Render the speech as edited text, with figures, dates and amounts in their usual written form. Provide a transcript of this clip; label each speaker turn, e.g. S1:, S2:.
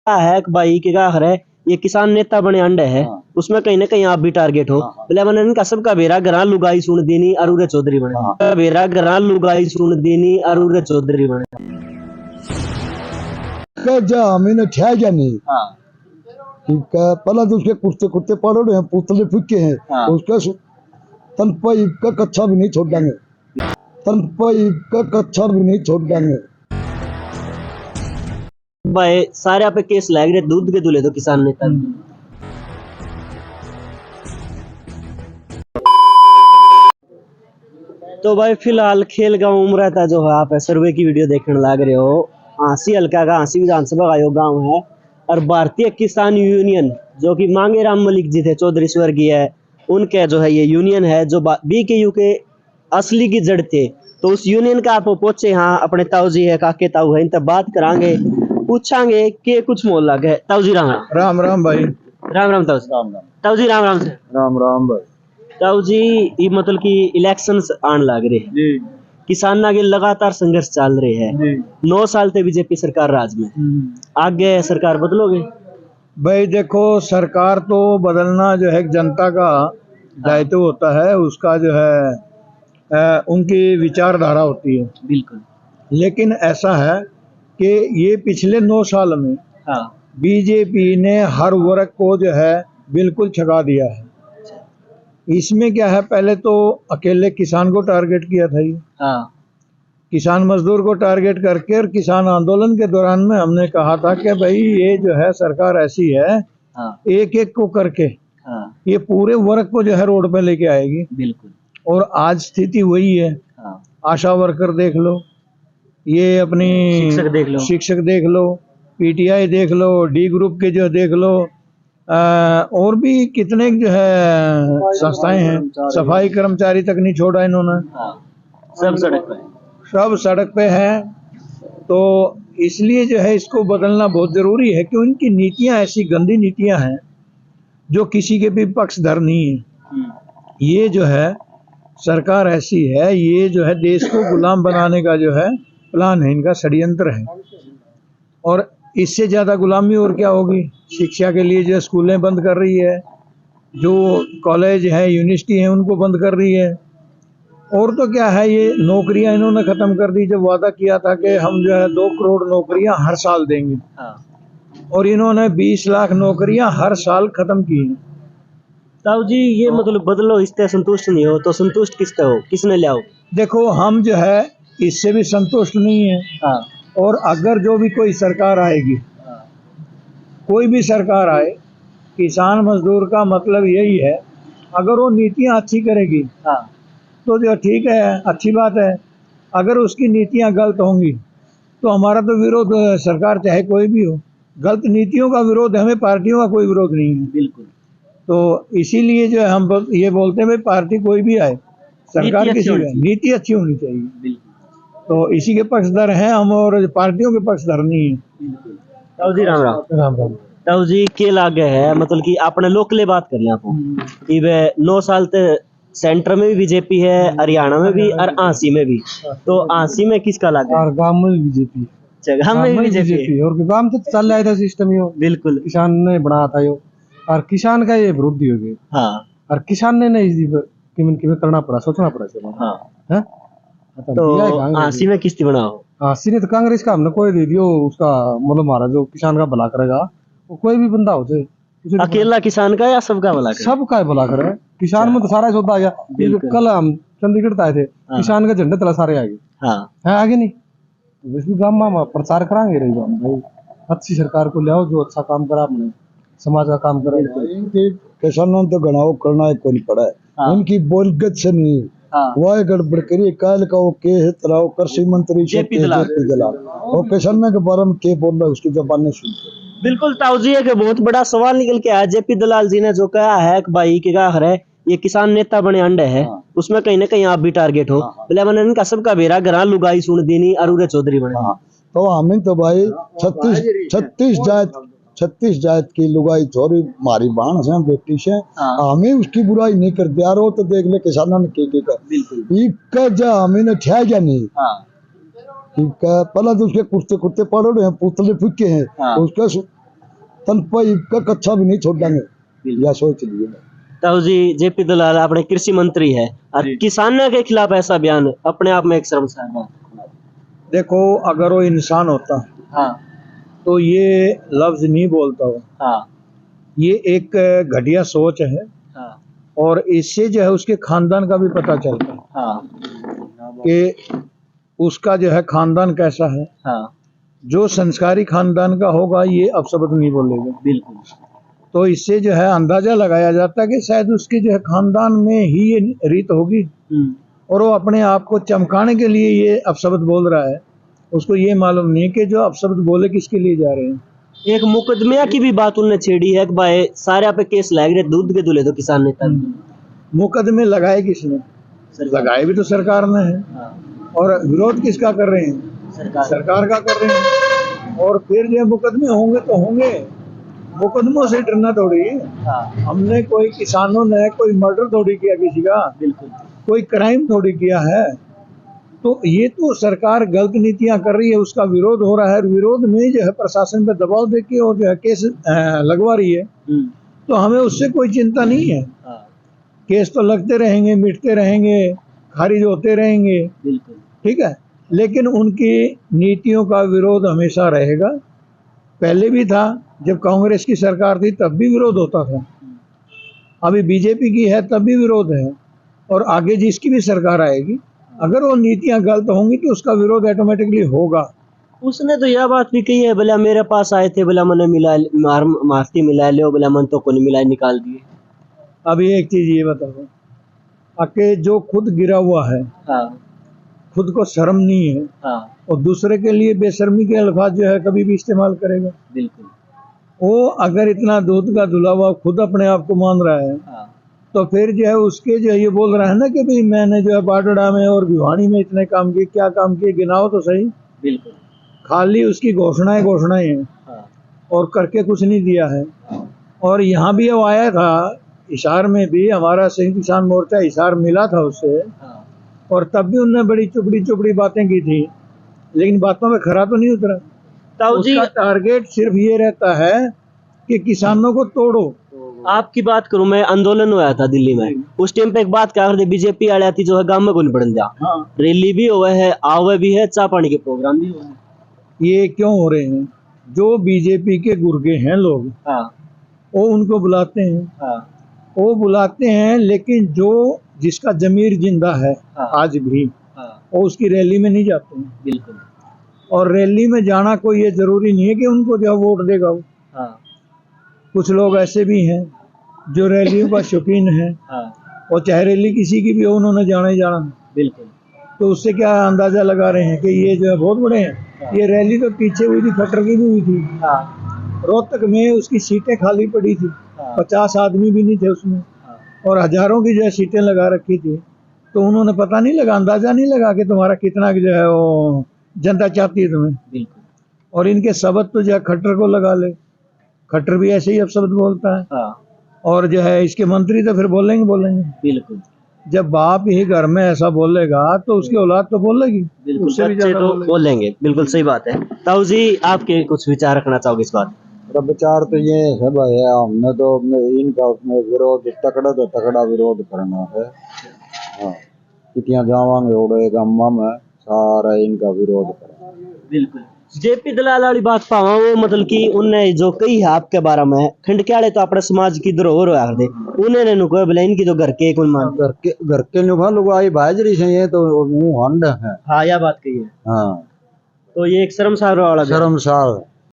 S1: है कि भाई के का है ये किसान नेता बने अंडे है। उसमें कहीं ना कहीं आप भी टारगेट हो। बोले मैंने इनका सबका बेरा घरा लुगाई सुन देनी अरुरे चौधरी बने बेरा घरा लुगाई सुन देनी अरुरे चौधरी बने
S2: हमें ठह गया नहीं। ठीक है, पहला तो उसके कुर्ते कुर्ते पड़े हैं, पुतले फूके हैं। उसका तनपाई का कच्चा भी नहीं छोड़ देंगे, तनपाई का कच्चा भी नहीं छोड़ देंगे।
S1: भाई सारे पे केस लग रहे दूध के दूल्हे तो किसान नेता। तो भाई फिलहाल खेल गांव उम्र था जो है आप सर्वे की वीडियो देखने लग रहे हो। आंसी हल्का का आंसी विधानसभा आयोग गांव है और भारतीय किसान यूनियन जो कि मांगेराम मलिक जी थे चौधरी स्वर्गीय है उनके जो है ये यूनियन है जो बीकेयू के असली की जड़ थे। तो उस यूनियन का आप पहुंचे यहाँ अपने ताऊ जी है काके ताऊ है इनसे बात करांगे पूछांगे कि कुछ मोल लगे। ताऊ जी राम
S2: राम राम भाई।
S1: राम राम ताऊ ताऊ जी राम राम से
S2: राम राम भाई।
S1: ताऊ जी ये मतलब कि इलेक्शन आने लग रहे हैं
S2: जी।
S1: किसान आगे लगातार संघर्ष चल रहे हैं। 9 साल से बीजेपी सरकार राज में आगे सरकार बदलोगे?
S2: भाई देखो सरकार तो बदलना जो है जनता का दायित्व होता है, उसका जो है उनकी विचारधारा होती है।
S1: बिल्कुल।
S2: लेकिन ऐसा है कि ये पिछले 9 साल में बीजेपी ने हर वर्ग को जो है बिल्कुल छगा दिया है। इसमें क्या है, पहले तो अकेले किसान को टारगेट किया था ये। किसान मजदूर को टारगेट करके और किसान आंदोलन के दौरान में हमने कहा था कि भाई ये जो है सरकार ऐसी है एक एक को करके ये पूरे वर्ग को जो है रोड पे लेके आएगी।
S1: बिल्कुल।
S2: और आज स्थिति वही है। आशा वर्कर देख लो, ये अपनी शिक्षक देख लो, पीटीआई देख लो, डी ग्रुप के जो देख लो, और भी कितने जो है संस्थाएं हैं, सफाई कर्मचारी तक नहीं छोड़ा इन्होंने। सब सड़क पे है। तो इसलिए जो है इसको बदलना बहुत जरूरी है कि उनकी नीतियां ऐसी गंदी नीतियां हैं जो किसी के भी पक्षधर नहीं है। ये जो है सरकार ऐसी है, ये जो है देश को गुलाम बनाने का जो है प्लान है, इनका षड्यंत्र है। और इससे ज्यादा गुलामी और क्या होगी। शिक्षा के लिए जो स्कूलें बंद कर रही है, जो कॉलेज है यूनिवर्सिटी है उनको बंद कर रही है। और तो क्या है, ये नौकरियां इन्होंने खत्म कर दी। जब वादा किया था कि हम जो है 2 करोड़ नौकरियां हर साल देंगे, और इन्होंने 20 लाख नौकरियां हर साल खत्म की हैं।
S1: ताऊ जी ये मतलब बदलो इससे संतुष्ट नहीं हो तो संतुष्ट किससे हो, किसने ले आओ?
S2: देखो हम जो है इससे भी संतुष्ट नहीं है। और अगर जो भी कोई सरकार आएगी, कोई भी सरकार आए, किसान मजदूर का मतलब यही है अगर वो नीतियां अच्छी करेगी तो जो ठीक है, अच्छी बात है। अगर उसकी नीतियां गलत होंगी तो हमारा तो विरोध सरकार चाहे कोई भी हो। गलत नीतियों का विरोध, हमें पार्टियों का कोई विरोध नहीं है।
S1: बिल्कुल।
S2: तो इसीलिए जो है हम ये बोलते हैं भाई पार्टी कोई भी आए, सरकार किसी भी, नीति अच्छी होनी चाहिए।
S1: बिल्कुल।
S2: तो इसी के पक्षधर हैं हम, और पार्टियों के पक्षधर नहीं है।
S1: ताऊ जी राम राम।
S2: राम राम।
S1: ताऊ जी के लागे है मतलब कि अपने लोकले बात कर लें 9 साल से सेंटर में भी बीजेपी है, हरियाणा में भी और आंसी में भी। तो आंसी में किसका लागा?
S2: और गांव में बीजेपी,
S1: गांव में भी बीजेपी।
S2: और गांव तो चल रहा था सिस्टम यो।
S1: बिल्कुल।
S2: किसान ने बनाया था यो, और किसान का ये विरोधी हो गए। और किसान ने नहीं करना पड़ा, सोचना पड़ा।
S1: तो आंसी में किस्ती बनाओ?
S2: आंसी ने तो कांग्रेस का हमने कोई दे दियो, उसका मतलब हमारा जो किसान का भला करेगा वो कोई भी बंदा हो जाए।
S1: अकेला किसान का या सबका भला करे? सबका
S2: भला करे। किसान में तो सारा सौदा आ गया। कल हम चंडीगढ़ आए थे, किसान का झंडे तला सारे आ गए। है आगे नहीं तो गांव में प्रचार कराएंगे रही भाई, अच्छी सरकार को ले आओ जो अच्छा काम करा, अपने समाज का काम करे। किसानों तो गणाओ करना कोई नहीं पड़ा है। उनकी बोलगत से नहीं वह गड़बड़ करिए काल का वो के तलाव कृषि मंत्री जेपी दलाल और किसान के बारे में के बोल रहा है उसकी जबान नहीं सुनते।
S1: बिल्कुल ताऊ जी एक बहुत बड़ा सवाल निकल के आया। जेपी दलाल जी ने जो कहा है कि भाई के का है ये किसान नेता बने अंडे है। उसमें कहीं ना कहीं आप भी टारगेट हो। बोले मैंने इनका सबका बेरा घरा लुगाई सुन देनी अरुरे चौधरी बने।
S2: तो हमें तो भाई 36 जात की लुगाई छोरी मारी बाण से बेटी से हमें उसकी बुराई नहीं करते यार। वो तो देख ले किसानों ने के जा हमें ने ठह गया नहीं। ठीक है, पहला तो उसके कुर्ते कुर्ते पड़े हैं, पुतले फूके हैं। उसका तन पाई का कच्चा भी नहीं छोड़ेंगे, या सोच लिए।
S1: ताऊ जी जेपी दलाल अपने कृषि मंत्री है और किसानों के खिलाफ ऐसा बयान अपने आप में एक शर्मसार बात।
S2: देखो अगर वो इंसान होता
S1: हाँ
S2: तो ये लफ्ज नहीं बोलता हो।
S1: हाँ
S2: ये एक घटिया सोच है
S1: हाँ
S2: और इससे जो है उसके खानदान का भी पता चलता है
S1: हाँ
S2: कि उसका जो है खानदान कैसा है।
S1: हाँ
S2: जो संस्कारी खानदान का होगा ये अपशब्द नहीं बोलेगा।
S1: बिल्कुल।
S2: तो इससे जो है अंदाजा लगाया जाता है कि शायद उसके जो है खानदान में ही ये रीत होगी और वो अपने आप को चमकाने के लिए ये अपशब्द बोल रहा है। उसको ये मालूम नहीं कि जो अपशब्द बोले किसके लिए जा रहे हैं।
S1: एक मुकदमे की भी बात उन्होंने छेड़ी है कि भाई सारे पे केस लाए गए दूध के दूल्हे तो किसान नेता
S2: मुकदमे लगाए किसने? लगाए भी तो सरकार ने है।
S1: हाँ।
S2: और विरोध किसका कर रहे हैं? सरकार का कर रहे हैं। और फिर जो मुकदमे होंगे तो होंगे, मुकदमों से डरना थोड़ी।
S1: हाँ।
S2: हमने कोई किसानों ने कोई मर्डर थोड़ी किया किसी का,
S1: बिल्कुल
S2: कोई क्राइम थोड़ी किया है। तो ये तो सरकार गलत नीतियां कर रही है, उसका विरोध हो रहा है। विरोध में जो है प्रशासन पे दबाव देके और जो है केस लगवा रही है। तो हमें उससे कोई चिंता नहीं है। केस तो लगते रहेंगे, मिटते रहेंगे, खारिज होते रहेंगे, ठीक है। लेकिन उनकी नीतियों का विरोध हमेशा रहेगा। पहले भी था, जब कांग्रेस की सरकार थी तब भी विरोध होता था, अभी बीजेपी की है तब भी विरोध है, और आगे जिसकी भी सरकार आएगी अगर वो नीतियां गलत होंगी तो उसका विरोध ऑटोमेटिकली होगा।
S1: उसने तो यह बात भी कही है, बोला मेरे पास आए थे, बोला मैंने मिला माफी मिला लियो, बोला मन तो को नहीं मिला, निकाल दिए।
S2: अभी एक चीज ये बताओ, आके जो खुद गिरा हुआ है, खुद को शर्म नहीं है, और दूसरे के लिए बेशर्मी के अल्फाज जो है कभी भी इस्तेमाल करेगा।
S1: बिल्कुल।
S2: वो अगर इतना दूध का धुला हुआ खुद अपने आप को मान रहा है, तो फिर जो है उसके जो ये बोल रहा है ना कि भाई मैंने जो है बाटड़ा में और भिवानी में इतने काम किए, क्या काम किए गिनाओ तो सही।
S1: बिल्कुल। खाली
S2: खाली उसकी घोषणाएं हैं और करके कुछ नहीं दिया है। और यहाँ भी वो आया था, हिसार में भी हमारा संयुक्त किसान मोर्चा हिसार मिला था उससे, और तब भी उन्होंने बड़ी चुपड़ी बातें की थी, लेकिन बातों में खरा तो नहीं उतरा। उसका टारगेट सिर्फ ये रहता है कि किसानों को तोड़ो।
S1: आपकी बात करूं, मैं आंदोलन हुआ था दिल्ली में, उस टाइम पे एक बात क्या करते बीजेपी वाले थी जो है गांव में को नहीं पड़न दिया। रैली भी हुआ है, आवे भी है, चाय पानी के प्रोग्राम भी हुआ है।
S2: ये क्यों हो रहे हैं? जो बीजेपी के गुर्गे हैं लोग, वो उनको बुलाते हैं, वो बुलाते हैं, लेकिन जो जिसका जमीर जिंदा है आज भी, वो उसकी रैली में नहीं जाते हैं।
S1: बिल्कुल।
S2: और रैली में जाना कोई ये जरूरी नहीं है कि उनको जो वोट देगा वो। कुछ लोग ऐसे भी हैं जो रैलियों का शौकीन है, और चाहे रैली किसी की भी हो उन्होंने जाना ही जाना।
S1: बिल्कुल।
S2: तो उससे क्या अंदाजा लगा रहे हैं कि ये जो है बहुत बड़े हैं। ये रैली तो पीछे हुई थी, खट्टर की भी हुई थी, रोहतक में उसकी सीटें खाली पड़ी थी, 50 आदमी भी नहीं थे उसमें, और हजारों की जो है सीटें लगा रखी थी। तो उन्होंने पता नहीं लगा, अंदाजा नहीं लगा कि तुम्हारा कितना जो है वो जनता चाहती है तुम्हें। और इनके शब्द तो जो है खट्टर को लगा ले, खट्टर भी ऐसे ही अपशब्द बोलता है। और जो है इसके मंत्री तो फिर बोलेंगे। बिल्कुल। जब बाप ही घर में ऐसा बोलेगा तो उसकी औलाद तो बोलेगी, उससे भी ज्यादा
S1: बोलेंगे। बिल्कुल सही बात है। ताऊ जी आपके कुछ विचार रखना चाहोगे इस बात?
S3: विचार तो ये है भाई, हमने तो इनका उसमें विरोध तकड़ा विरोध करना है। हाँ, कितियां जावांगे ओड़े गामा में सारा इनका विरोध करना।
S1: बिल्कुल। जेपी दलाल वाली बात पावा, वो मतलब कि उनने जो कही है आपके बारे में, खंडक्याले तो अपने समाज की धरोहर हुआ दे, उन्होंने नु कोई बोला इनकी तो घर के कोई मान
S3: घर के नुभा लुगाई भाजरी से ये तो मुंह हंड है।
S1: हाँ यह बात कही है।
S3: हाँ,
S1: तो ये एक शर्मसार वाला
S3: शर्मसार